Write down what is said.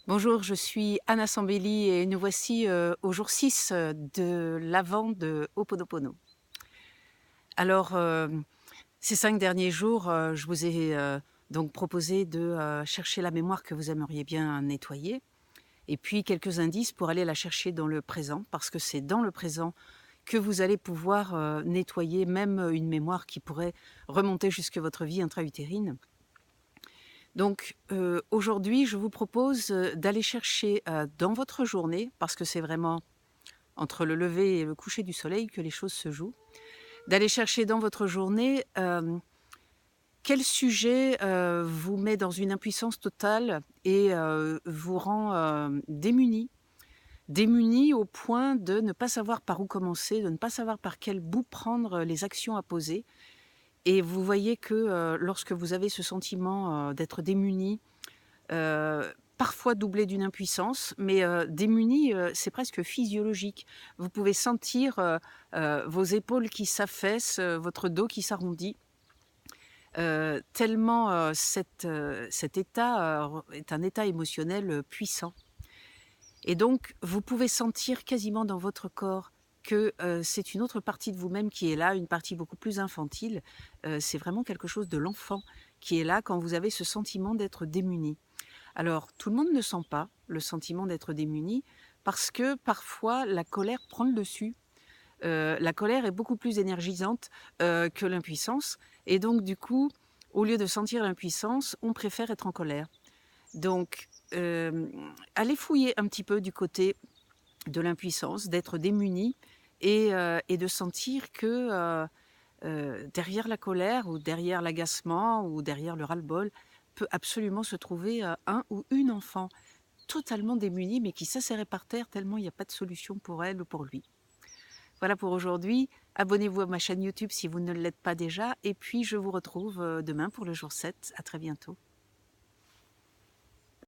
Bonjour, je suis Anna Sambelli et nous voici au jour 6 de l'Avent de Ho'oponopono. Alors, ces 5 derniers jours, je vous ai donc proposé de chercher la mémoire que vous aimeriez bien nettoyer et puis quelques indices pour aller la chercher dans le présent, parce que c'est dans le présent que vous allez pouvoir nettoyer même une mémoire qui pourrait remonter jusque votre vie intra-utérine. Donc, aujourd'hui, je vous propose d'aller chercher dans votre journée, parce que c'est vraiment entre le lever et le coucher du soleil que les choses se jouent, d'aller chercher dans votre journée quel sujet vous met dans une impuissance totale et vous rend démuni. Démuni au point de ne pas savoir par où commencer, de ne pas savoir par quel bout prendre les actions à poser. Et vous voyez que lorsque vous avez ce sentiment d'être démuni, parfois doublé d'une impuissance, mais démuni, c'est presque physiologique. Vous pouvez sentir vos épaules qui s'affaissent, votre dos qui s'arrondit, tellement cet état est un état émotionnel puissant. Et donc, vous pouvez sentir quasiment dans votre corps que c'est une autre partie de vous-même qui est là, une partie beaucoup plus infantile. C'est vraiment quelque chose de l'enfant qui est là quand vous avez ce sentiment d'être démuni. Alors, tout le monde ne sent pas le sentiment d'être démuni parce que parfois la colère prend le dessus. La colère est beaucoup plus énergisante que l'impuissance et donc du coup, au lieu de sentir l'impuissance, on préfère être en colère. Donc, allez fouiller un petit peu du côté de l'impuissance, d'être démuni et de sentir que, derrière la colère ou derrière l'agacement ou derrière le ras-le-bol peut absolument se trouver, un ou une enfant totalement démunie, mais qui s'asserrait par terre tellement il n'y a pas de solution pour elle ou pour lui. Voilà pour aujourd'hui. Abonnez-vous à ma chaîne YouTube si vous ne l'êtes pas déjà et puis je vous retrouve, demain pour le jour 7. À très bientôt.